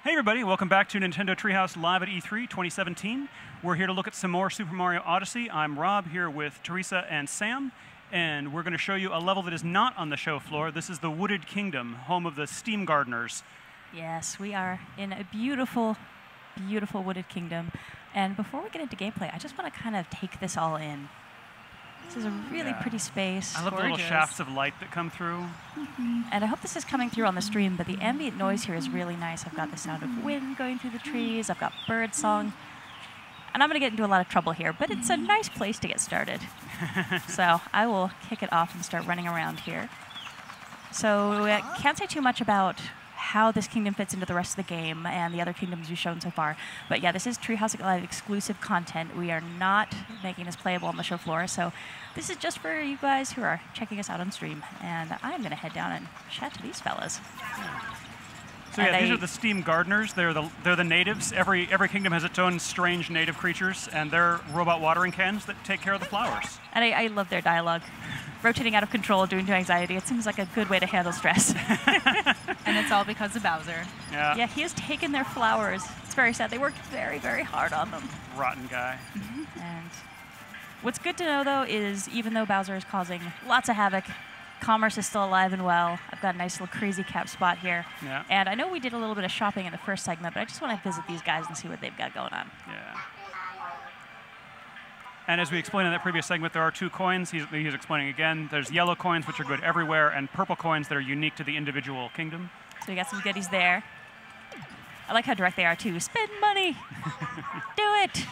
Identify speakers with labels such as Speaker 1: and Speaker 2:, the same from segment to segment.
Speaker 1: Hey everybody, welcome back to Nintendo Treehouse live at E3 2017. We're here to look at some more Super Mario Odyssey. I'm Rob here with Teresa and Sam, and we're going to show you a level that is not on the show floor. This is the Wooded Kingdom, home of the Steam Gardeners.
Speaker 2: Yes, we are in a beautiful, beautiful wooded kingdom. And before we get into gameplay, I just want to kind of take this all in. This is a really pretty space.
Speaker 1: I love the little shafts of light that come through.
Speaker 2: And I hope this is coming through on the stream, but the ambient noise here is really nice. I've got the sound of wind going through the trees. I've got bird song. And I'm going to get into a lot of trouble here, but it's a nice place to get started. So I will kick it off and start running around here. So I can't say too much about how this kingdom fits into the rest of the game and the other kingdoms we've shown so far. But yeah, this is Treehouse Live exclusive content. We are not making this playable on the show floor, so this is just for you guys who are checking us out on stream. And I'm going to head down and chat to these fellas.
Speaker 1: So yeah, these are the Steam Gardeners. They're the natives. Every kingdom has its own strange native creatures, and they're robot watering cans that take care of the flowers.
Speaker 2: And I love their dialogue. Rotating out of control, due to anxiety. It seems like a good way to handle stress.
Speaker 3: And it's all because of Bowser.
Speaker 1: Yeah.
Speaker 2: Yeah, he has taken their flowers. It's very sad. They worked very, very hard on them.
Speaker 1: Rotten guy.
Speaker 2: And what's good to know, though, is even though Bowser is causing lots of havoc, commerce is still alive and well. I've got a nice little crazy cap spot here.
Speaker 1: Yeah.
Speaker 2: And I know we did a little bit of shopping in the first segment, but I just want to visit these guys and see what they've got going on.
Speaker 1: Yeah. And as we explained in that previous segment, there are two coins. He's explaining again. There's yellow coins, which are good everywhere, and purple coins that are unique to the individual kingdom.
Speaker 2: So we got some goodies there. I like how direct they are, too. Spend money. Do it.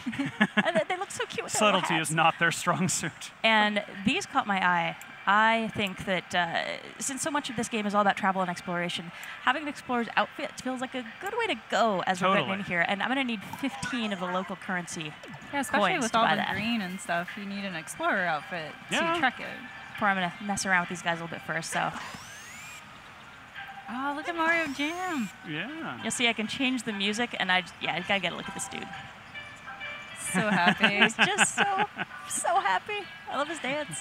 Speaker 2: And they look so cute with their little
Speaker 1: Subtlety
Speaker 2: hats.
Speaker 1: is not their strong suit.
Speaker 2: And these caught my eye. I think that since so much of this game is all about travel and exploration, having an explorer's outfit feels like a good way to go as we're getting in here. And I'm going to need 15 of the local currency.
Speaker 3: Yeah, especially with all the
Speaker 2: that.
Speaker 3: green and stuff, you need an explorer outfit to trek it.
Speaker 2: Before I'm going to mess around with these guys a little bit first. So.
Speaker 3: Oh, look at Mario Jam.
Speaker 1: Yeah.
Speaker 2: You'll see I can change the music, and I got to get a look at this dude.
Speaker 3: So happy.
Speaker 2: He's just so happy. I love his dance.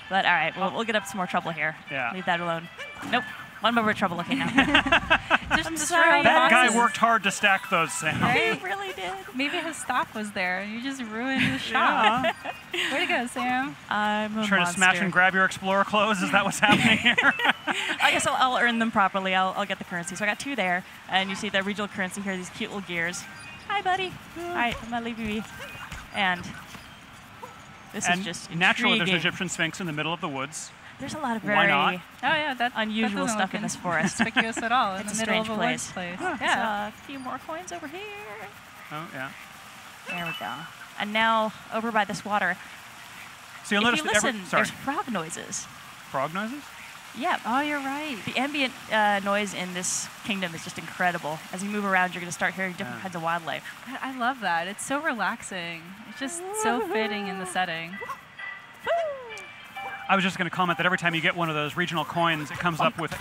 Speaker 2: But all right, we'll get up some more trouble here.
Speaker 1: Yeah.
Speaker 2: Leave that alone. Nope. One more trouble looking now.
Speaker 3: I'm sorry.
Speaker 1: That guy worked hard to stack those, Sam.
Speaker 2: Right? He really did.
Speaker 3: Maybe his stop was there. You just ruined his shop. Way to go, Sam.
Speaker 2: I'm a
Speaker 1: Trying to smash and grab your explorer clothes? Is that what's happening here?
Speaker 2: I guess I'll earn them properly. I'll get the currency. So I got two there. And you see the regional currency here, these cute little gears. Hi, buddy. All right, I'm going to leave you be. And this is just intriguing.
Speaker 1: Naturally, there's an Egyptian Sphinx in the middle of the woods.
Speaker 2: There's a lot of
Speaker 1: Why
Speaker 2: very
Speaker 1: not?
Speaker 2: unusual stuff in this forest.
Speaker 3: Conspicuous at all. In
Speaker 2: It's
Speaker 3: the
Speaker 2: a
Speaker 3: middle
Speaker 2: strange
Speaker 3: of a
Speaker 2: place.
Speaker 3: place.
Speaker 2: Yeah. A few more coins over here.
Speaker 1: Oh, yeah.
Speaker 2: There we go. And now, over by this water,
Speaker 1: So you'll
Speaker 2: if
Speaker 1: notice
Speaker 2: you
Speaker 1: that
Speaker 2: listen, there's frog noises.
Speaker 1: Frog noises?
Speaker 2: Yeah.
Speaker 3: Oh, you're right.
Speaker 2: The ambient noise in this kingdom is just incredible. As you move around, you're going to start hearing different kinds of wildlife.
Speaker 3: I love that. It's so relaxing. It's just so fitting in the setting.
Speaker 1: I was just going to comment that every time you get one of those regional coins, it comes up with,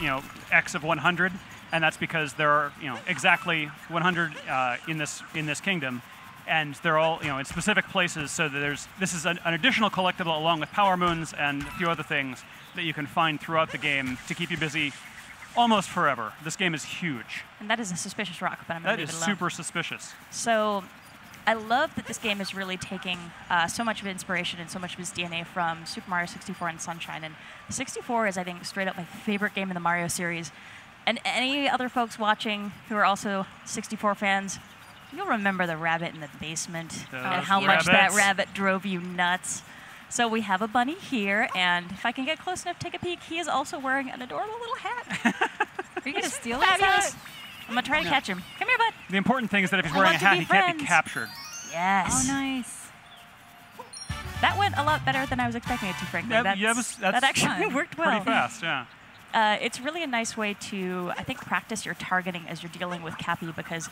Speaker 1: X of 100, and that's because there are, exactly 100 in this kingdom, and they're all, in specific places. So that this is an additional collectible along with power moons and a few other things that you can find throughout the game to keep you busy almost forever. This game is huge.
Speaker 2: And that is a suspicious rock, but I'm going to leave it alone.
Speaker 1: That is super suspicious.
Speaker 2: So I love that this game is really taking so much of inspiration and so much of its DNA from Super Mario 64 and Sunshine. And 64 is, I think, straight up my favorite game in the Mario series. And any other folks watching who are also 64 fans, you'll remember the rabbit in the basement and how much that rabbit drove you nuts. So we have a bunny here, and if I can get close enough to take a peek, he is also wearing an adorable little hat.
Speaker 3: Are you going to steal
Speaker 2: Fabulous.
Speaker 3: that?
Speaker 2: I'm going to try to catch him. Come here, bud.
Speaker 1: The important thing is that if he's wearing a hat, he can't be captured.
Speaker 2: Yes.
Speaker 3: Oh, nice.
Speaker 2: That went a lot better than I was expecting it to, frankly.
Speaker 1: Yeah,
Speaker 2: that actually worked well.
Speaker 1: Pretty fast, yeah.
Speaker 2: It's really a nice way to, I think, practice your targeting as you're dealing with Cappy, because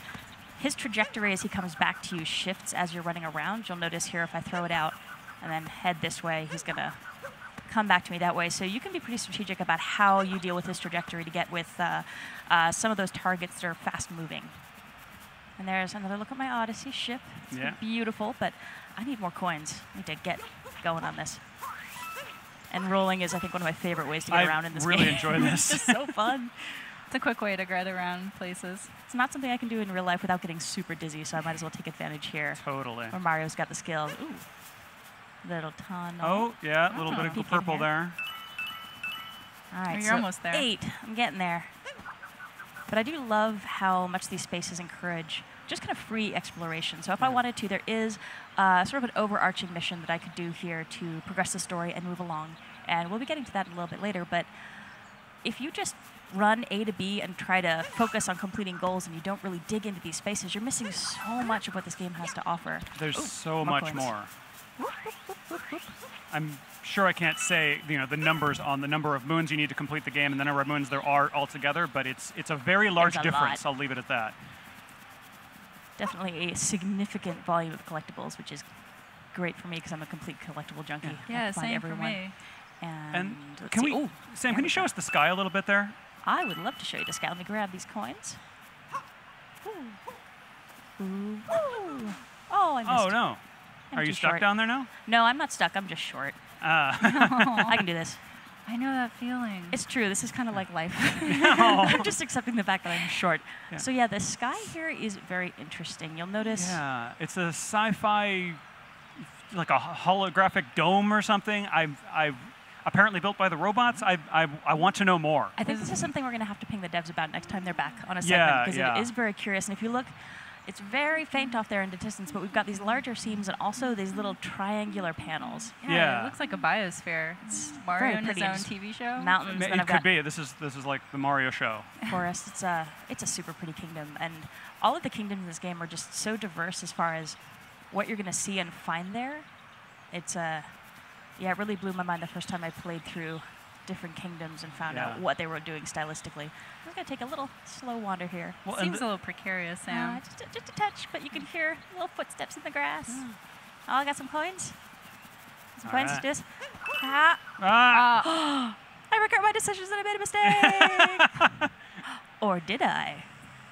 Speaker 2: his trajectory as he comes back to you shifts as you're running around. You'll notice here if I throw it out and then head this way, he's going to come back to me that way. So you can be pretty strategic about how you deal with his trajectory to get with some of those targets that are fast-moving. And there's another look at my Odyssey ship. It's beautiful, but I need more coins. I need to get going on this. And rolling is, I think, one of my favorite ways to get around in this game.
Speaker 1: I really enjoy this.
Speaker 2: It's just so fun.
Speaker 3: It's a quick way to get around places.
Speaker 2: It's not something I can do in real life without getting super dizzy, so I might as well take advantage here.
Speaker 1: Totally.
Speaker 2: Where Mario's got the skills. Ooh. Little tunnel.
Speaker 1: Oh, yeah, a little bit
Speaker 2: Peek
Speaker 1: of
Speaker 2: in
Speaker 1: purple
Speaker 2: here.
Speaker 1: there.
Speaker 2: All right,
Speaker 3: You're almost there.
Speaker 2: 8. I'm getting there. But I do love how much these spaces encourage just kind of free exploration. So if I wanted to, there is sort of an overarching mission that I could do here to progress the story and move along. And we'll be getting to that a little bit later. But if you just run A to B and try to focus on completing goals and you don't really dig into these spaces, you're missing so much of what this game has to offer.
Speaker 1: There's so much
Speaker 2: coins.
Speaker 1: more. I'm sure I can't say the numbers on the number of moons you need to complete the game and the number of moons there are altogether, but it's a very large
Speaker 2: a
Speaker 1: difference.
Speaker 2: lot.
Speaker 1: I'll leave it at that.
Speaker 2: Definitely a significant volume of collectibles, which is great for me because I'm a complete collectible junkie.
Speaker 3: Yeah,
Speaker 2: I find
Speaker 3: same
Speaker 2: everyone.
Speaker 3: for me.
Speaker 2: And let's
Speaker 1: can
Speaker 2: see.
Speaker 1: we,
Speaker 2: Ooh,
Speaker 1: Sam,
Speaker 2: there
Speaker 1: can
Speaker 2: we
Speaker 1: you show
Speaker 2: go.
Speaker 1: us the sky a little bit there?
Speaker 2: I would love to show you the sky. Let me grab these coins. Ooh. Ooh. Oh, I missed.
Speaker 1: Oh, no.
Speaker 2: I'm
Speaker 1: Are you
Speaker 2: too
Speaker 1: stuck
Speaker 2: short.
Speaker 1: down there now?
Speaker 2: No, I'm not stuck. I'm just short. I can do this.
Speaker 3: I know that feeling.
Speaker 2: It's true. This is kind of like life. I'm just accepting the fact that I'm short.
Speaker 1: Yeah.
Speaker 2: So yeah, the sky here is very interesting. You'll notice.
Speaker 1: Yeah, it's a sci-fi, like a holographic dome or something. I've apparently built by the robots. I want to know more.
Speaker 2: I think this is something we're going to have to ping the devs about next time they're back on a
Speaker 1: Yeah,
Speaker 2: segment because
Speaker 1: yeah.
Speaker 2: it is very curious. And if you look, it's very faint off there in the distance, but we've got these larger seams and also these little triangular panels.
Speaker 1: Yeah.
Speaker 3: It looks like a biosphere. It's Mario
Speaker 2: very
Speaker 3: in his
Speaker 2: pretty,
Speaker 3: own
Speaker 2: just
Speaker 3: TV show.
Speaker 2: Mountains. Then
Speaker 1: It
Speaker 2: I've
Speaker 1: could
Speaker 2: got
Speaker 1: be. This is like the Mario show.
Speaker 2: forest. It's a super pretty kingdom, and all of the kingdoms in this game are just so diverse as far as what you're going to see and find there. It's yeah, it really blew my mind the first time I played through different kingdoms and found out what they were doing stylistically. I'm just going to take a little slow wander here.
Speaker 1: Well, and
Speaker 3: Seems a little precarious, Sam.
Speaker 2: Just a touch, but you can hear little footsteps in the grass. Oh, I got some coins. Some
Speaker 1: All
Speaker 2: coins
Speaker 1: right.
Speaker 2: to do this. Ah,
Speaker 1: Ah!
Speaker 2: I regret my decisions and I made a mistake. Or did I?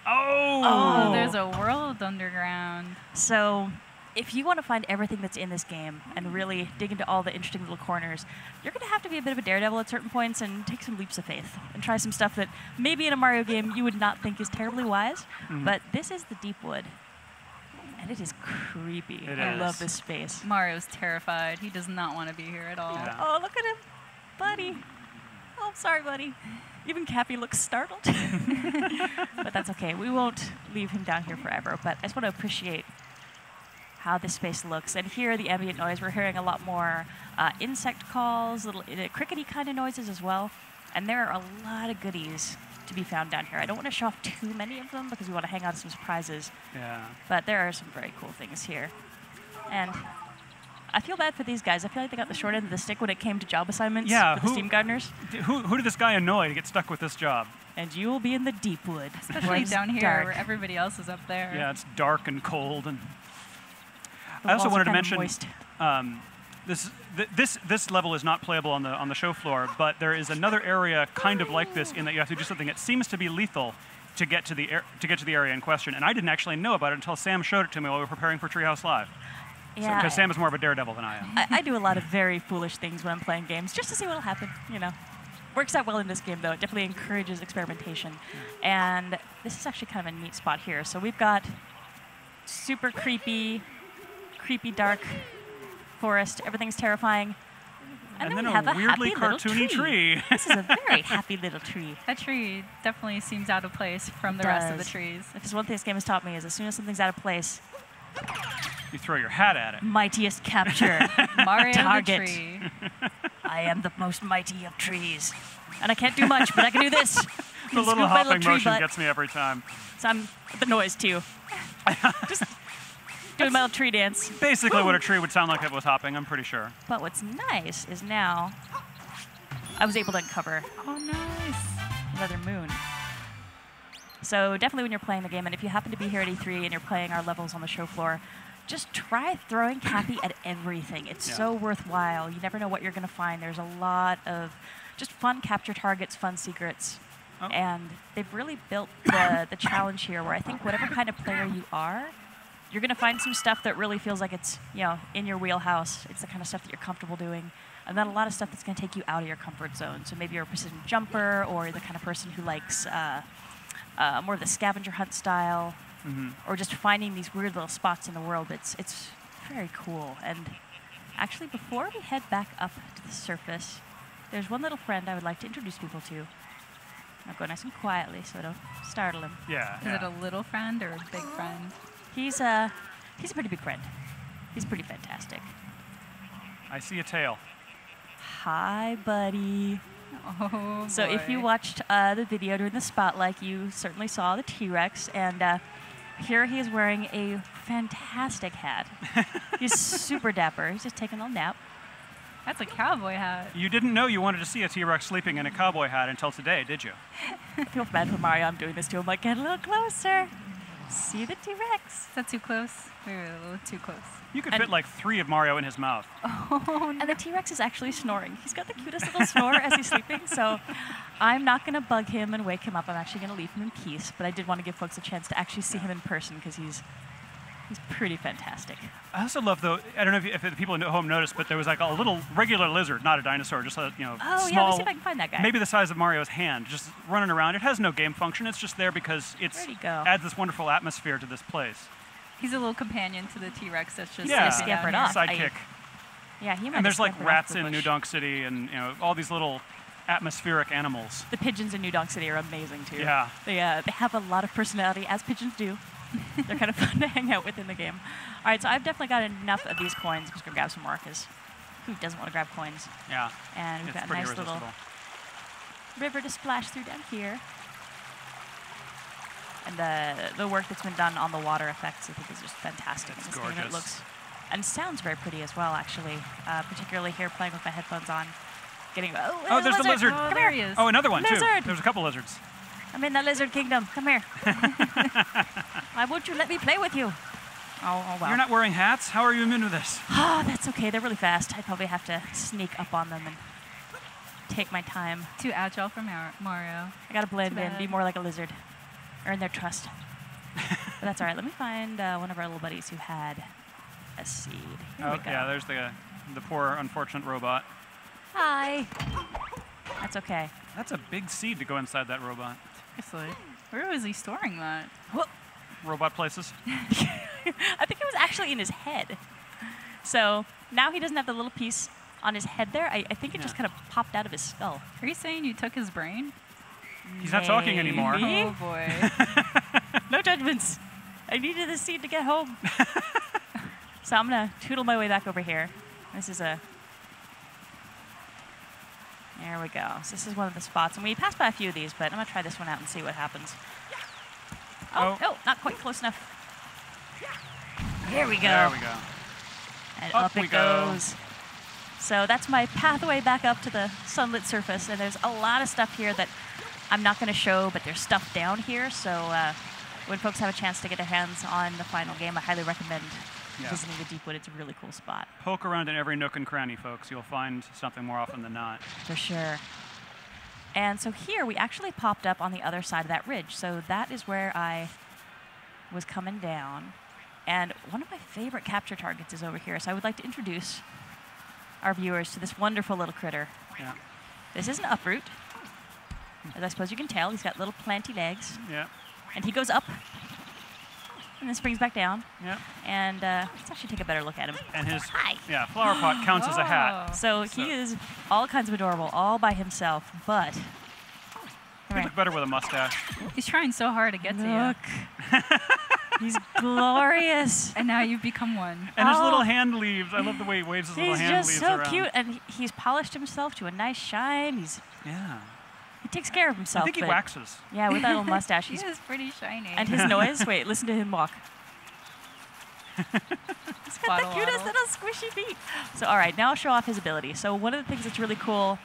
Speaker 1: Oh!
Speaker 3: Oh, there's a world underground.
Speaker 2: So if you want to find everything that's in this game and really dig into all the interesting little corners, you're going to have to be a bit of a daredevil at certain points and take some leaps of faith and try some stuff that maybe in a Mario game you would not think is terribly wise. But this is the Deep Wood, and it is creepy.
Speaker 1: It
Speaker 2: I
Speaker 1: is.
Speaker 2: love this space.
Speaker 3: Mario's terrified. He does not want to be here at all.
Speaker 1: Yeah.
Speaker 2: Oh, look at him, buddy. Oh, I'm sorry, buddy. Even Cappy looks startled. But that's okay. We won't leave him down here forever. But I just want to appreciate how this space looks. And here, the ambient noise, we're hearing a lot more insect calls, little crickety kind of noises as well. And there are a lot of goodies to be found down here. I don't want to show off too many of them because we want to hang on to some surprises.
Speaker 1: Yeah.
Speaker 2: But there are some very cool things here. And I feel bad for these guys. I feel like they got the short end of the stick when it came to job assignments
Speaker 1: Yeah,
Speaker 2: for the Steam Gardeners.
Speaker 1: Who did this guy annoy to get stuck with this job?
Speaker 2: And you will be in the deep wood. where
Speaker 3: Especially
Speaker 2: it's
Speaker 3: down here
Speaker 2: dark.
Speaker 3: where everybody else is up there.
Speaker 1: Yeah, it's dark and cold. And
Speaker 2: The
Speaker 1: I also
Speaker 2: walls are
Speaker 1: wanted to
Speaker 2: kind of
Speaker 1: mention
Speaker 2: moist.
Speaker 1: this level is not playable on the show floor, but there is another area kind of like this in that you have to do something that seems to be lethal to get to the area in question. And I didn't actually know about it until Sam showed it to me while we were preparing for Treehouse Live.
Speaker 2: Yeah,
Speaker 1: Because Sam is more of a daredevil than I am.
Speaker 2: I do a lot of very foolish things when I'm playing games, just to see what'll happen, you know. Works out well in this game, though. It definitely encourages experimentation. And this is actually kind of a neat spot here. So we've got super creepy, dark forest. Everything's terrifying. And
Speaker 1: then
Speaker 2: we
Speaker 1: a
Speaker 2: have a
Speaker 1: weirdly
Speaker 2: happy little
Speaker 1: cartoony tree.
Speaker 2: This is a very happy little tree.
Speaker 3: That tree definitely seems out of place from the rest of the
Speaker 2: Does.
Speaker 3: trees.
Speaker 2: If there's one thing this game has taught me is as soon as something's out of place,
Speaker 1: You throw your hat at it.
Speaker 2: mightiest capture.
Speaker 3: Mario the
Speaker 2: Target.
Speaker 3: tree.
Speaker 2: I am the most mighty of trees. And I can't do much, but I can do this.
Speaker 1: The little
Speaker 2: Scoop my
Speaker 1: hopping
Speaker 2: tree
Speaker 1: motion
Speaker 2: butt.
Speaker 1: gets me every time.
Speaker 2: So I'm the noise too. Just doing my little tree dance.
Speaker 1: Basically what a tree would sound like if it was hopping, I'm pretty sure.
Speaker 2: But what's nice is now I was able to uncover
Speaker 3: Oh, nice.
Speaker 2: another moon. So definitely when you're playing the game, and if you happen to be here at E3 and you're playing our levels on the show floor, just try throwing Cappy at everything. It's so worthwhile. You never know what you're going to find. There's a lot of just fun capture targets, fun secrets.
Speaker 1: Oh.
Speaker 2: And they've really built the challenge here where I think whatever kind of player you are, you're going to find some stuff that really feels like it's, you know, in your wheelhouse. It's the kind of stuff that you're comfortable doing. And then a lot of stuff that's going to take you out of your comfort zone. So maybe you're a precision jumper, or the kind of person who likes more of the scavenger hunt style, or just finding these weird little spots in the world. It's very cool. And actually, before we head back up to the surface, there's one little friend I would like to introduce people to. I'll go nice and quietly so I don't startle him.
Speaker 1: Yeah.
Speaker 3: Is it a little friend or a big friend?
Speaker 2: He's a pretty big friend. He's pretty fantastic.
Speaker 1: I see a tail.
Speaker 2: Hi, buddy.
Speaker 3: Oh,
Speaker 2: So if you watched the video during the spotlight, you certainly saw the T-Rex, and here he is wearing a fantastic hat. He's super dapper. He's just taking a little nap.
Speaker 3: That's a cowboy hat.
Speaker 1: You didn't know you wanted to see a T-Rex sleeping in a cowboy hat until today, did you?
Speaker 2: I feel bad for Mario. I'm doing this to him. Like, get a little closer. See the T-Rex.
Speaker 3: Is that too close? We were a little too close.
Speaker 1: You could fit like 3 of Mario in his mouth.
Speaker 3: Oh, no.
Speaker 2: And the T-Rex is actually snoring. He's got the cutest little snore as he's sleeping, so I'm not going to bug him and wake him up. I'm actually going to leave him in peace, but I did want to give folks a chance to actually see him in person because he's pretty fantastic.
Speaker 1: I also love, though, I don't know if the people at home noticed, but there was like a little regular lizard, not a dinosaur, just a
Speaker 2: Oh, yeah,
Speaker 1: small,
Speaker 2: let's see if I can find that guy.
Speaker 1: maybe the size of Mario's hand, just running around. It has no game function. It's just there because it
Speaker 2: Where'd he go?
Speaker 1: adds this wonderful atmosphere to this place.
Speaker 3: He's a little companion to the T-Rex that's just
Speaker 1: Yeah.
Speaker 3: sleeping
Speaker 2: Scampered
Speaker 3: down
Speaker 2: off.
Speaker 3: here.
Speaker 1: Sidekick.
Speaker 2: Yeah, he might
Speaker 1: And there's
Speaker 2: have
Speaker 1: like
Speaker 2: scampered off
Speaker 1: rats
Speaker 2: the
Speaker 1: in New
Speaker 2: bush.
Speaker 1: Donk City and all these little atmospheric animals.
Speaker 2: The pigeons in New Donk City are amazing, too.
Speaker 1: Yeah.
Speaker 2: They have a lot of personality, as pigeons do. They're kind of fun to hang out with in the game. All right, so I've definitely got enough of these coins. I'm just going to grab some more, because who doesn't want to grab coins?
Speaker 1: Yeah.
Speaker 2: And we've
Speaker 1: It's
Speaker 2: got a
Speaker 1: pretty
Speaker 2: nice little
Speaker 1: irresistible.
Speaker 2: river to splash through down here. And the work that's been done on the water effects, I think, is just fantastic.
Speaker 1: It's
Speaker 2: in this game. It
Speaker 1: gorgeous.
Speaker 2: looks and sounds very pretty as well, actually. Particularly here, playing with my headphones on, getting
Speaker 1: Oh, there's the lizard.
Speaker 3: Oh,
Speaker 2: Come
Speaker 3: there
Speaker 2: here.
Speaker 3: he is.
Speaker 1: Oh, another one, too.
Speaker 2: Lizard.
Speaker 1: There's a couple lizards.
Speaker 2: I'm in the lizard kingdom. Come here. Why won't you let me play with you? Oh wow.
Speaker 1: You're not wearing hats? How are you immune to this?
Speaker 2: Ah, that's okay. They're really fast. I probably have to sneak up on them and take my time.
Speaker 3: Too agile for Mario.
Speaker 2: I gotta blend
Speaker 3: Too
Speaker 2: in,
Speaker 3: bad.
Speaker 2: be more like a lizard, earn their trust. But that's all right. Let me find one of our little buddies who had a seed. Here we go.
Speaker 1: Yeah, there's the poor, unfortunate robot.
Speaker 2: Hi. That's okay.
Speaker 1: That's a big seed to go inside that robot.
Speaker 3: Seriously. Where was he storing that?
Speaker 1: Robot places.
Speaker 2: I think it was actually in his head. So now he doesn't have the little piece on his head there. I think it just
Speaker 1: Yeah.
Speaker 2: kind of popped out of his skull.
Speaker 3: Are you saying you took his brain?
Speaker 1: He's not talking anymore.
Speaker 2: Maybe.
Speaker 3: Oh, boy.
Speaker 2: No judgments. I needed the seed to get home. So I'm going to tootle my way back over here. This is a... There we go. So this is one of the spots. And we passed by a few of these, but I'm going to try this one out and see what happens. Oh,
Speaker 1: Oh.
Speaker 2: no, not quite close enough. Here we go.
Speaker 1: There we go.
Speaker 2: And
Speaker 1: Up
Speaker 2: up
Speaker 1: we
Speaker 2: it
Speaker 1: go.
Speaker 2: goes. So that's my pathway back up to the sunlit surface. And there's a lot of stuff here that I'm not going to show, but there's stuff down here. So when folks have a chance to get their hands on the final game, I highly recommend visiting the Deepwood. It's a really cool spot.
Speaker 1: Poke around in every nook and cranny, folks. You'll find something more often than not.
Speaker 2: For sure. And so here we actually popped up on the other side of that ridge. So that is where I was coming down. And one of my favorite capture targets is over here. So I would like to introduce our viewers to this wonderful little critter.
Speaker 1: Yeah.
Speaker 2: This is an uproot. As I suppose you can tell, he's got little planty legs.
Speaker 1: Yeah.
Speaker 2: And he goes up and then springs back down.
Speaker 1: Yeah.
Speaker 2: And let's actually take a better look at him.
Speaker 1: And his
Speaker 2: Hi.
Speaker 1: flower pot counts as a hat.
Speaker 3: Oh.
Speaker 2: So he is all kinds of adorable, all by himself, but...
Speaker 1: He'd look better with a mustache.
Speaker 3: He's trying so hard to get to you.
Speaker 2: Look. He's glorious.
Speaker 3: And now you've become one.
Speaker 1: And his
Speaker 2: Oh.
Speaker 1: little hand leaves. I love the way he waves his little
Speaker 2: He's
Speaker 1: hand
Speaker 2: just
Speaker 1: leaves
Speaker 2: so
Speaker 1: around.
Speaker 2: cute, and he's polished himself to a nice shine.
Speaker 1: Yeah.
Speaker 2: He takes care of himself.
Speaker 1: I think he
Speaker 2: but-
Speaker 1: waxes.
Speaker 2: Yeah, with that little mustache.
Speaker 3: He
Speaker 2: He's,
Speaker 3: is pretty shiny.
Speaker 2: and his noise. Wait, listen to him walk. He's got the
Speaker 3: Waddle,
Speaker 2: cutest
Speaker 3: waddle.
Speaker 2: little squishy feet. So, all right, now I'll show off his ability. So, one of the things that's really cool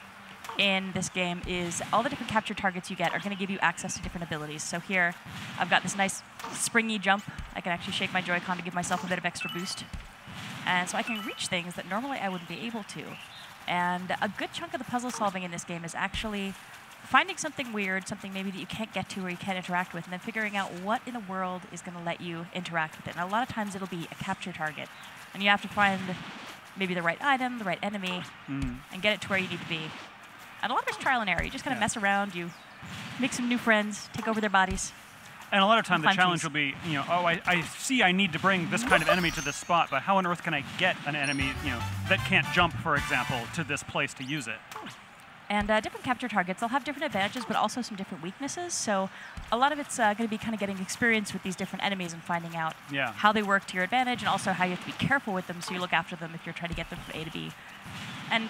Speaker 2: in this game is all the different capture targets you get are going to give you access to different abilities. So here, I've got this nice springy jump. I can actually shake my Joy-Con to give myself a bit of extra boost. And so I can reach things that normally I wouldn't be able to. And a good chunk of the puzzle solving in this game is actually finding something weird, something maybe that you can't get to or you can't interact with, and then figuring out what in the world is going to let you interact with it. And a lot of times it'll be a capture target. And you have to find maybe the right item, the right enemy, and get it to where you need to be. And a lot of it's trial and error. You just kind of mess around, you make some new friends, take over their bodies.
Speaker 1: And a lot of time the challenge
Speaker 2: trees.
Speaker 1: will be, oh, I see I need to bring this kind of enemy to this spot, but how on earth can I get an enemy, that can't jump, for example, to this place to use it?
Speaker 2: And different capture targets, they'll have different advantages, but also some different weaknesses. So a lot of it's going to be kind of getting experience with these different enemies and finding out how they work to your advantage, and also how you have to be careful with them so you look after them if you're trying to get them from A to B. And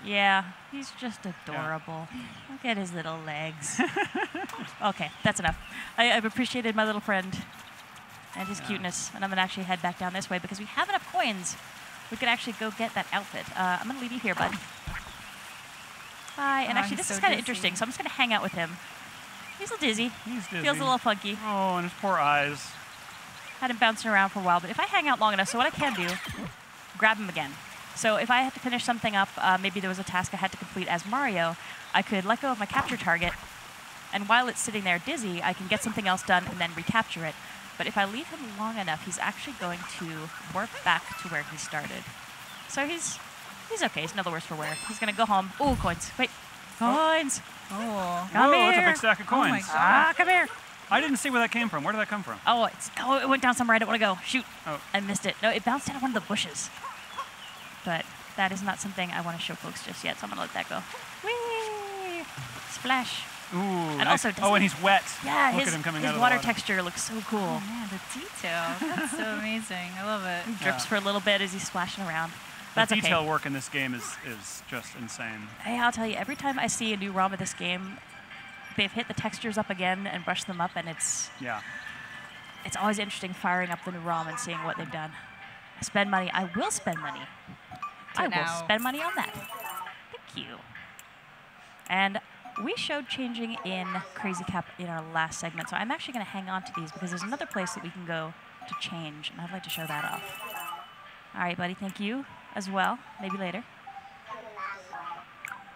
Speaker 2: yeah, he's just adorable. Look at his little legs. Okay, that's enough. I've appreciated my little friend and his cuteness, and I'm going to actually head back down this way because we have enough coins. We could actually go get that outfit. I'm going to leave you here, bud. Bye. And actually, this is kind of interesting, so I'm just going to hang out with him. He's a little dizzy.
Speaker 1: He's dizzy.
Speaker 2: Feels a little funky.
Speaker 1: Oh, and his poor eyes.
Speaker 2: Had him bouncing around for a while, but if I hang out long enough, so what I can do, grab him again. So if I had to finish something up, maybe there was a task I had to complete as Mario, I could let go of my capture target, and while it's sitting there dizzy, I can get something else done and then recapture it. But if I leave him long enough, he's actually going to warp back to where he started. So he's okay. He's no the worse for wear. He's going to go home. Ooh, coins. Wait. Coins.
Speaker 3: Oh.
Speaker 2: Come here.
Speaker 1: That's a big stack of coins.
Speaker 3: Oh my God.
Speaker 2: Come here.
Speaker 1: I didn't see where that came from. Where did that come from?
Speaker 2: Oh, it went down somewhere I don't want to go. Shoot.
Speaker 1: Oh.
Speaker 2: I missed it. No, it bounced out of one of the bushes. But that is not something I want to show folks just yet, so I'm going to let that go. Whee! Splash.
Speaker 1: Ooh,
Speaker 2: and
Speaker 1: nice.
Speaker 2: also,
Speaker 1: Oh, and he's wet.
Speaker 2: Yeah,
Speaker 1: Look at him coming out
Speaker 2: his
Speaker 1: of
Speaker 2: water
Speaker 1: the water.
Speaker 2: texture looks so cool.
Speaker 3: Oh man, the detail. That's so amazing. I love it.
Speaker 2: He drips for a little bit as he's splashing around.
Speaker 1: The
Speaker 2: That's
Speaker 1: detail
Speaker 2: okay.
Speaker 1: work in this game is just insane.
Speaker 2: Hey, I'll tell you, every time I see a new ROM of this game, they've hit the textures up again and brushed them up, and it's always interesting firing up the new ROM and seeing what they've done. Spend money. I will spend money. I will spend money on that. Thank you. And we showed changing in Crazy Cap in our last segment, so I'm actually going to hang on to these because there's another place that we can go to change, and I'd like to show that off. All right, buddy, thank you as well. Maybe later.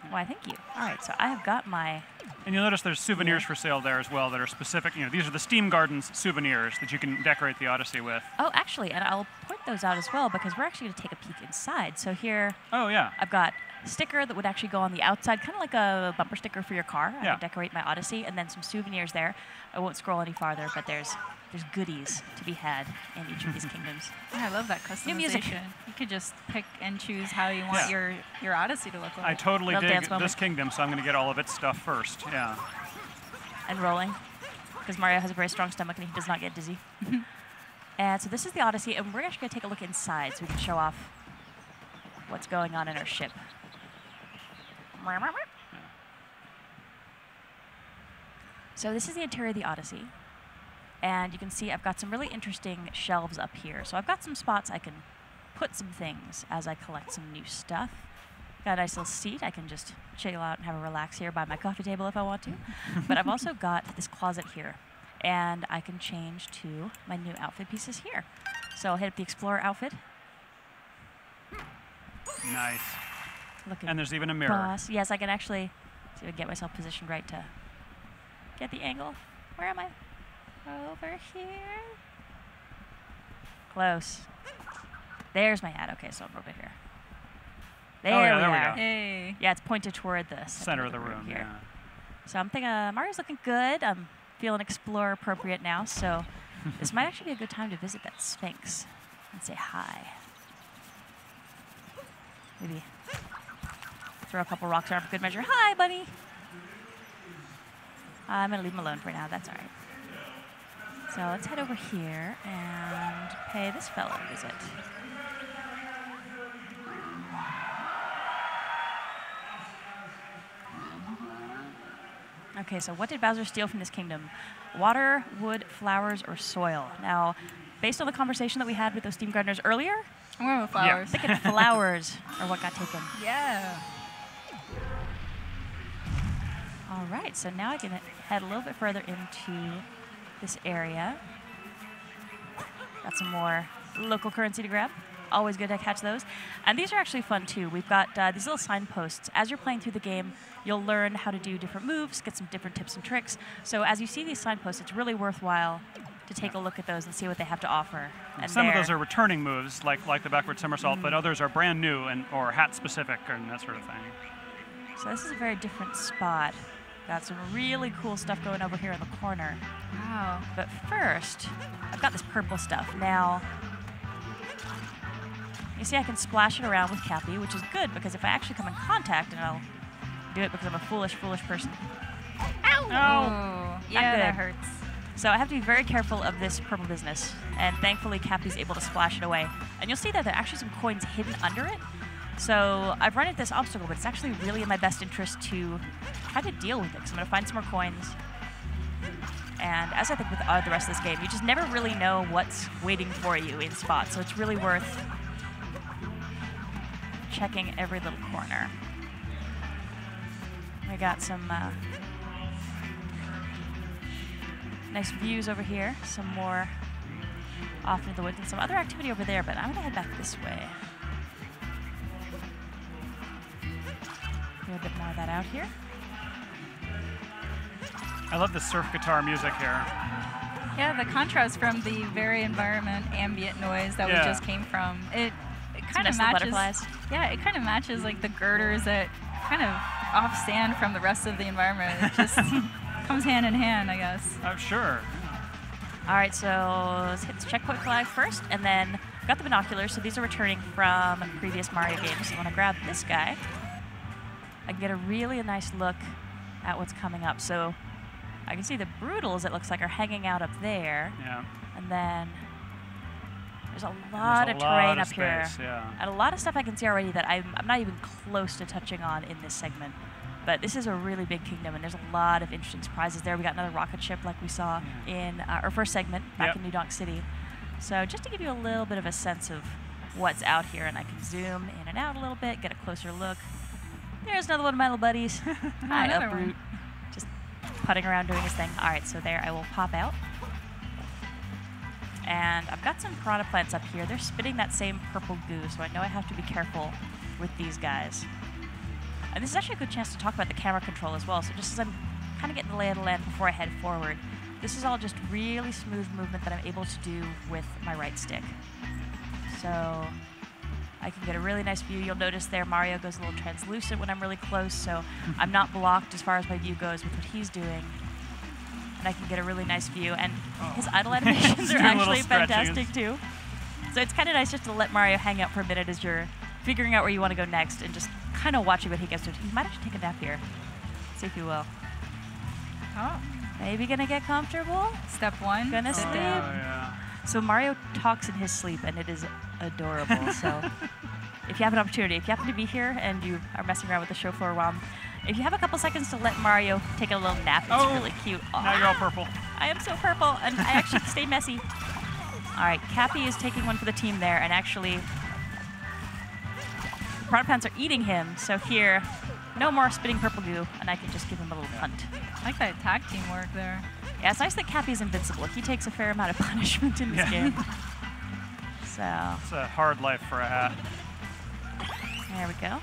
Speaker 2: Why, thank you. All right, so I have got my...
Speaker 1: And you'll notice there's souvenirs for sale there as well that are specific. These are the Steam Gardens souvenirs that you can decorate the Odyssey with.
Speaker 2: Oh, actually, and I'll point those out as well because we're actually going to take a peek inside. So here, I've got a sticker that would actually go on the outside, kind of like a bumper sticker for your car. I could decorate my Odyssey, and then some souvenirs there. I won't scroll any farther, but there's goodies to be had in each of these kingdoms.
Speaker 3: Yeah, I love that customization.
Speaker 2: New music.
Speaker 3: You could just pick and choose how you want your Odyssey to look like.
Speaker 1: I totally
Speaker 2: Little
Speaker 1: dig
Speaker 2: dance moment.
Speaker 1: this kingdom, so I'm going to get all of its stuff first. Yeah.
Speaker 2: And rolling, because Mario has a very strong stomach and he does not get dizzy. And so this is the Odyssey, and we're actually going to take a look inside so we can show off what's going on in our ship. So this is the interior of the Odyssey. And you can see I've got some really interesting shelves up here. So I've got some spots I can put some things as I collect some new stuff. Got a nice little seat. I can just chill out and have a relax here by my coffee table if I want to. But I've also got this closet here. And I can change to my new outfit pieces here. So I'll hit up the Explorer outfit.
Speaker 1: Nice.
Speaker 2: Looking
Speaker 1: And there's even a mirror.
Speaker 2: boss. Yes, I can actually see if I can get myself positioned right to get the angle. Where am I? Over here. Close. There's my hat. Okay, so I'm over here. There,
Speaker 1: there
Speaker 2: we
Speaker 1: we
Speaker 2: are.
Speaker 1: go.
Speaker 3: Hey.
Speaker 2: Yeah, it's pointed toward the
Speaker 1: Center of the room.
Speaker 2: here.
Speaker 1: Yeah.
Speaker 2: So I'm thinking Mario's looking good. I'm feeling Explorer appropriate now, so this might actually be a good time to visit that Sphinx and say hi. Maybe throw a couple rocks around for good measure. Hi, buddy. I'm going to leave him alone for now. That's all right. So let's head over here and pay this fellow a visit. Okay, so what did Bowser steal from this kingdom? Water, wood, flowers, or soil? Now, based on the conversation that we had with those Steam Gardeners earlier,
Speaker 3: I'm going with flowers.
Speaker 2: I think flowers are what got taken.
Speaker 3: Yeah.
Speaker 2: All right, so now I can head a little bit further into this area. Got some more local currency to grab. Always good to catch those. And these are actually fun too. We've got these little signposts. As you're playing through the game, you'll learn how to do different moves, get some different tips and tricks. So as you see these signposts, it's really worthwhile to take a look at those and see what they have to offer. And
Speaker 1: some of those are returning moves, like the backward somersault, but others are brand new or hat specific and that sort of thing.
Speaker 2: So this is a very different spot. Got some really cool stuff going over here in the corner.
Speaker 3: Wow.
Speaker 2: But first, I've got this purple stuff. Now, you see I can splash it around with Cappy, which is good because if I actually come in contact, and I'll do it because I'm a foolish person. Ow!
Speaker 3: Oh, yeah, that hurts.
Speaker 2: So I have to be very careful of this purple business, and thankfully Cappy's able to splash it away. And you'll see that there are actually some coins hidden under it. So I've run into this obstacle, but it's actually really in my best interest to try to deal with it, because I'm going to find some more coins. And as I think with the rest of this game, you just never really know what's waiting for you in spots, so it's really worth checking every little corner. We got some nice views over here, some more off into the woods, and some other activity over there, but I'm going to head back this way. Get a bit more of that out here.
Speaker 1: I love the surf guitar music here.
Speaker 3: Yeah, the contrast from the very environment ambient noise that we just came from. It kind of matches.
Speaker 2: Butterflies.
Speaker 3: Yeah, it kind of matches like the girders that kind of offstand from the rest of the environment. It just comes hand in hand, I guess.
Speaker 1: I'm sure.
Speaker 2: All right, so let's hit this checkpoint flag first, and then I've got the binoculars. So these are returning from previous Mario games. So when I grab this guy, I can get a really nice look at what's coming up. So I can see the Brutals, it looks like, are hanging out up there.
Speaker 1: Yeah.
Speaker 2: And then there's a lot of terrain up here.
Speaker 1: Yeah.
Speaker 2: And a lot of stuff I can see already that I'm not even close to touching on in this segment. But this is a really big kingdom, and there's a lot of interesting surprises there. We got another rocket ship like we saw in our first segment back in New Donk City. So just to give you a little bit of a sense of what's out here, and I can zoom in and out a little bit, get a closer look. There's another one of my little buddies. Hi, Uproot. Just putting around doing his thing. All right, so there I will pop out. And I've got some piranha plants up here. They're spitting that same purple goo, so I know I have to be careful with these guys. And this is actually a good chance to talk about the camera control as well. So just as I'm kind of getting the lay of the land before I head forward, this is all just really smooth movement that I'm able to do with my right stick. So I can get a really nice view. You'll notice there Mario goes a little translucent when I'm really close, so I'm not blocked as far as my view goes with what he's doing. And I can get a really nice view. And his idle animations are actually fantastic too. So it's kind of nice just to let Mario hang out for a minute as you're figuring out where you want to go next and just kind of watching what he gets to. He might actually take a nap here. See if he will.
Speaker 3: Oh.
Speaker 2: Maybe gonna get comfortable.
Speaker 3: Step one.
Speaker 2: Gonna sleep.
Speaker 1: Yeah.
Speaker 2: So Mario talks in his sleep, and it is adorable. So if you have an opportunity, if you happen to be here and you are messing around with the show floor while, if you have a couple seconds to let Mario take a little nap, it's really cute.
Speaker 1: Now you're all purple.
Speaker 2: I am so purple, and I actually stay messy. All right, Cappy is taking one for the team there, and actually, the piranha plants are eating him. So here, no more spitting purple goo, and I can just give him a little punt.
Speaker 3: I like that tag team work there.
Speaker 2: Yeah, it's nice that Cappy's invincible. He takes a fair amount of punishment in this game. So
Speaker 1: it's a hard life for a hat.
Speaker 2: There we go.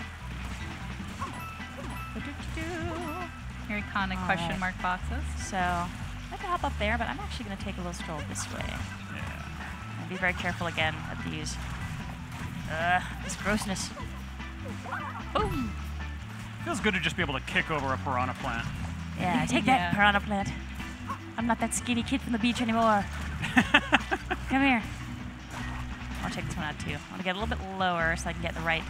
Speaker 3: Your iconic question mark boxes.
Speaker 2: So I have to hop up there, but I'm actually going to take a little stroll this way.
Speaker 1: Yeah.
Speaker 2: And be very careful again at these. This grossness. Boom!
Speaker 1: Feels good to just be able to kick over a piranha plant.
Speaker 2: Yeah, take that, piranha plant. I'm not that skinny kid from the beach anymore. Come here. I'll check this one out too. I want to get a little bit lower so I can get the right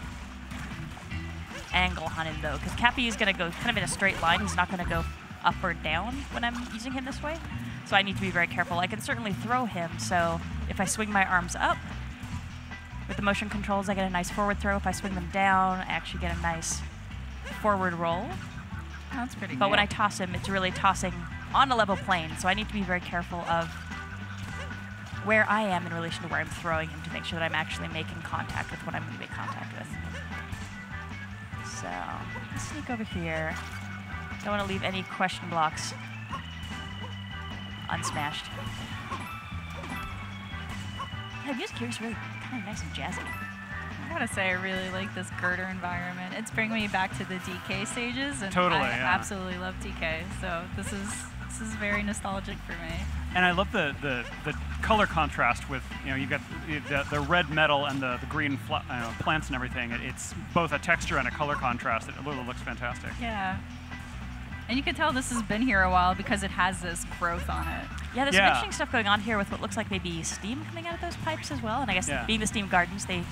Speaker 2: angle on him though, because Cappy is going to go kind of in a straight line. He's not going to go up or down when I'm using him this way. So I need to be very careful. I can certainly throw him, so if I swing my arms up, with the motion controls I get a nice forward throw. If I swing them down, I actually get a nice forward roll.
Speaker 3: That's pretty good.
Speaker 2: But when I toss him, it's really tossing on a level plane, so I need to be very careful of where I am in relation to where I'm throwing him to make sure that I'm actually making contact with what I'm going to make contact with. So, let's sneak over here. Don't want to leave any question blocks unsmashed. The music here is really kind of nice and jazzy.
Speaker 3: I gotta say, I really like this girder environment. It's bringing me back to the DK stages, and
Speaker 1: Totally,
Speaker 3: I absolutely love DK. So this is very nostalgic for me.
Speaker 1: And I love the color contrast with, you got the red metal and the green plants and everything. It's both a texture and a color contrast. It really looks fantastic.
Speaker 3: Yeah. And you can tell this has been here a while because it has this growth on it.
Speaker 2: Yeah, there's some interesting stuff going on here with what looks like maybe steam coming out of those pipes as well. And I guess being the steam gardens, they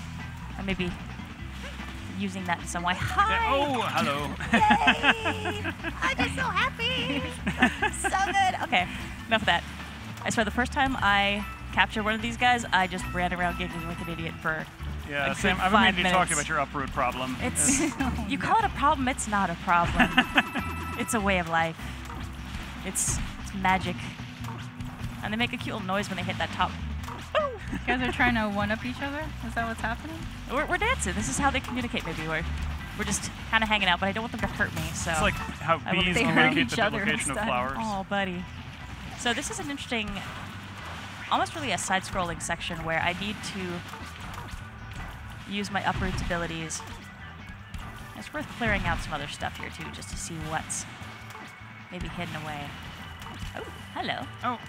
Speaker 2: are maybe using that in some way. Hi!
Speaker 1: Yeah. Oh, hello.
Speaker 2: Yay! I'm just so happy. So good. Okay, enough of that. I swear, the first time I captured one of these guys, I just ran around giggling like an idiot for
Speaker 1: Yeah,
Speaker 2: a
Speaker 1: Sam,
Speaker 2: good
Speaker 1: I've
Speaker 2: 5
Speaker 1: been meaning to talk to you
Speaker 2: minutes.
Speaker 1: about your uproot problem.
Speaker 2: It's you call it a problem, it's not a problem. It's a way of life. It's magic. And they make a cute little noise when they hit that top.
Speaker 3: You guys are trying to one-up each other? Is that what's happening?
Speaker 2: We're dancing. This is how they communicate. Maybe we're just kind of hanging out, but I don't want them to hurt me. So
Speaker 1: It's like how
Speaker 2: I will-
Speaker 1: bees
Speaker 2: they hurt
Speaker 1: communicate
Speaker 3: each
Speaker 1: the
Speaker 3: other
Speaker 1: duplication of
Speaker 3: instead.
Speaker 1: flowers.
Speaker 2: Oh, buddy. So this is an interesting, almost really a side-scrolling section where I need to use my uproots abilities. It's worth clearing out some other stuff here too, just to see what's maybe hidden away. Oh, hello.
Speaker 1: Oh,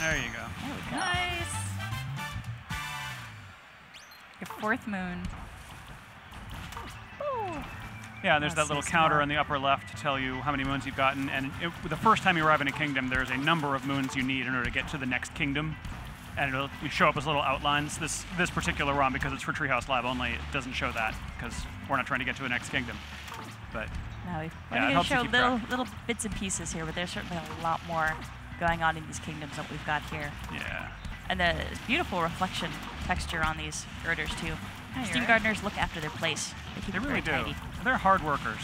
Speaker 1: there you go.
Speaker 2: There we go.
Speaker 3: Nice. Your fourth moon.
Speaker 2: Ooh.
Speaker 1: Yeah, and there's
Speaker 2: Let's
Speaker 1: that little
Speaker 2: see some
Speaker 1: counter
Speaker 2: more.
Speaker 1: on the upper left to tell you how many moons you've gotten. And the first time you arrive in a kingdom, there's a number of moons you need in order to get to the next kingdom. And it'll show up as little outlines. This particular ROM, because it's for Treehouse Live only, it doesn't show that because we're not trying to get to the next kingdom. But
Speaker 2: Now we're
Speaker 1: Yeah, it
Speaker 2: going to
Speaker 1: helps you
Speaker 2: show
Speaker 1: keep
Speaker 2: little bits and pieces here, but there's certainly a lot more going on in these kingdoms that we've got here.
Speaker 1: yeah.
Speaker 2: And the beautiful reflection texture on these girders too.
Speaker 3: Yeah, you're
Speaker 2: Steam
Speaker 3: right.
Speaker 2: gardeners look after their place. They keep
Speaker 1: They
Speaker 2: it
Speaker 1: really
Speaker 2: very
Speaker 1: do.
Speaker 2: tidy.
Speaker 1: They're hard workers.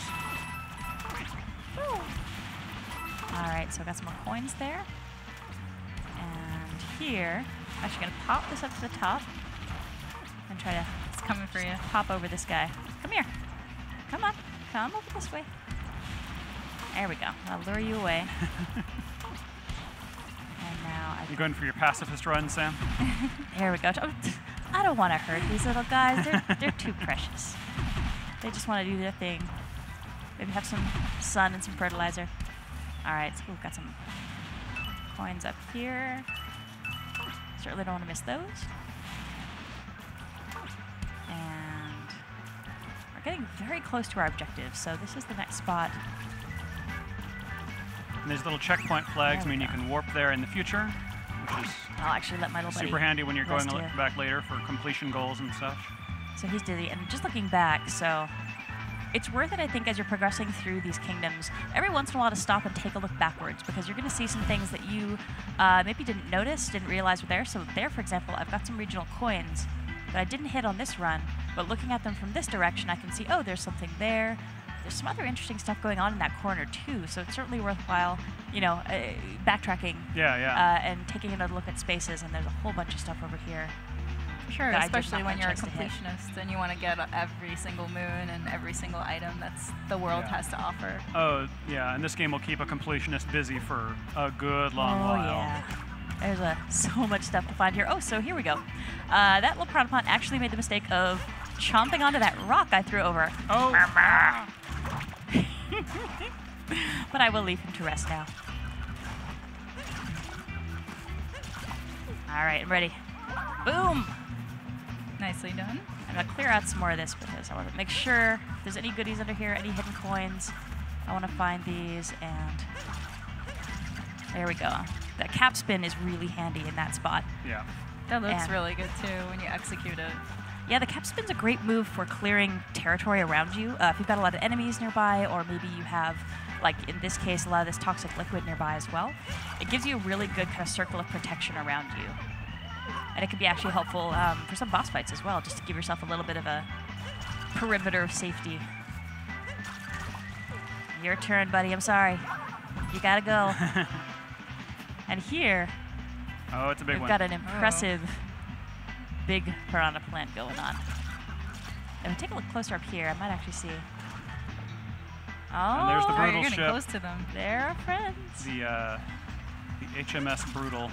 Speaker 2: All right, so I got some more coins there. And here, I'm actually going to pop this up to the top and try to
Speaker 3: It's coming for you.
Speaker 2: pop over this guy. Come here. Come on. Come over this way. There we go. I'll lure you away. And now
Speaker 1: You going for your pacifist run, Sam?
Speaker 2: there we go. Oh, I don't want to hurt these little guys. They're too precious. They just want to do their thing. Maybe have some sun and some fertilizer. All right, so we've got some coins up here. Certainly don't want to miss those. And we're getting very close to our objective, so this is the next spot.
Speaker 1: And these little checkpoint flags
Speaker 2: There we
Speaker 1: mean you
Speaker 2: go.
Speaker 1: can warp there in the future, which is
Speaker 2: I'll actually let my little buddy
Speaker 1: super handy when you're going
Speaker 2: rest here.
Speaker 1: back later for completion goals and such.
Speaker 2: So he's dizzy, and just looking back, so it's worth it, I think, as you're progressing through these kingdoms, every once in a while to stop and take a look backwards, because you're going to see some things that you maybe didn't notice, didn't realize were there. So there, for example, I've got some regional coins that I didn't hit on this run, but looking at them from this direction, I can see, oh, there's something there. There's some other interesting stuff going on in that corner, too, so it's certainly worthwhile, backtracking
Speaker 1: Yeah.
Speaker 2: and taking another look at spaces, and there's a whole bunch of stuff over here.
Speaker 3: Sure,
Speaker 2: that I did
Speaker 3: especially
Speaker 2: not
Speaker 3: when
Speaker 2: get a
Speaker 3: you're a
Speaker 2: chance to hit.
Speaker 3: completionist and you want to get every single moon and every single item that's the world
Speaker 1: Yeah.
Speaker 3: has to offer.
Speaker 1: Oh, yeah, and this game will keep a completionist busy for a good long while.
Speaker 2: Yeah. There's so much stuff to find here. Oh, so here we go. That little Pronopont actually made the mistake of chomping onto that rock I threw over.
Speaker 1: Oh,
Speaker 2: But I will leave him to rest now. All right, I'm ready. Boom!
Speaker 3: Nicely done.
Speaker 2: I'm going to clear out some more of this because I want to make sure if there's any goodies under here, any hidden coins. I want to find these, and there we go. That cap spin is really handy in that spot.
Speaker 1: yeah.
Speaker 3: That looks
Speaker 2: And-
Speaker 3: really good too when you execute it.
Speaker 2: Yeah, the cap spin's a great move for clearing territory around you. If you've got a lot of enemies nearby, or maybe you have, like in this case, a lot of this toxic liquid nearby as well. It gives you a really good kind of circle of protection around you. And it can be actually helpful for some boss fights as well, just to give yourself a little bit of a perimeter of safety. Your turn, buddy. I'm sorry. You gotta go. And here,
Speaker 1: Oh, it's a big
Speaker 2: we've
Speaker 1: one.
Speaker 2: got an impressive big piranha plant going on. And if we take a look closer up here, I might actually see. Oh,
Speaker 1: And there's the
Speaker 3: Oh,
Speaker 1: brutal
Speaker 3: you're getting
Speaker 1: ship.
Speaker 3: close to them.
Speaker 2: they're our friends.
Speaker 1: The HMS Brutal.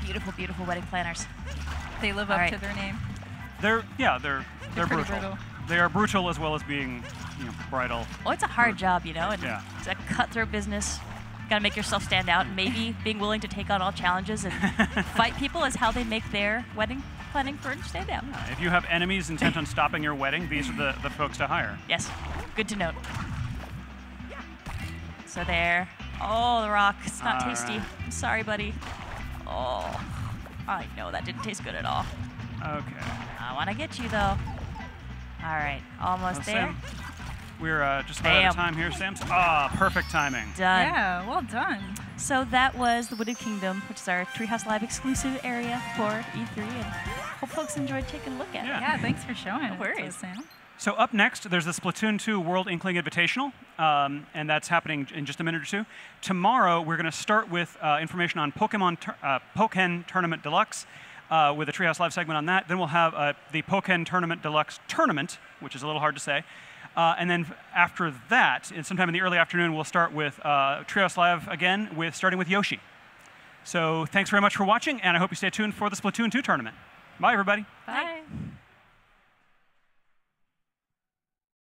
Speaker 2: Beautiful, beautiful wedding planners.
Speaker 3: They live
Speaker 2: All
Speaker 3: up
Speaker 2: right.
Speaker 3: to their name.
Speaker 1: They're
Speaker 3: They're pretty brutal.
Speaker 1: They are brutal as well as being, bridal.
Speaker 2: Oh, it's a hard job, and
Speaker 1: Yeah.
Speaker 2: it's a cutthroat business. Got to make yourself stand out. Maybe being willing to take on all challenges and fight people is how they make their wedding planning burden stand out.
Speaker 1: If you have enemies intent on stopping your wedding, these are the folks to hire.
Speaker 2: Yes, good to note. So there. Oh, the rock. It's not tasty.
Speaker 1: Right.
Speaker 2: I'm sorry, buddy. Oh, I know that didn't taste good at all.
Speaker 1: Okay.
Speaker 2: I want to get you, though. All right, almost there.
Speaker 1: Sam, we're just about out of time here, Sam. Perfect timing.
Speaker 2: Done.
Speaker 3: Yeah, well done.
Speaker 2: So that was the Wooded Kingdom, which is our Treehouse Live exclusive area for E3, and hope folks enjoyed taking a look at it.
Speaker 3: Yeah, thanks for showing
Speaker 2: No
Speaker 3: it.
Speaker 2: worries.
Speaker 3: Sam.
Speaker 1: So up next, there's the Splatoon 2 World Inkling Invitational, and that's happening in just a minute or two. Tomorrow, we're going to start with information on Pokken Tournament Deluxe, with a Treehouse Live segment on that. Then we'll have the Pokken Tournament Deluxe Tournament, which is a little hard to say. And then after that, sometime in the early afternoon, we'll start with Treehouse Live again, starting with Yoshi. So thanks very much for watching, and I hope you stay tuned for the Splatoon 2 tournament. Bye, everybody.
Speaker 2: Bye.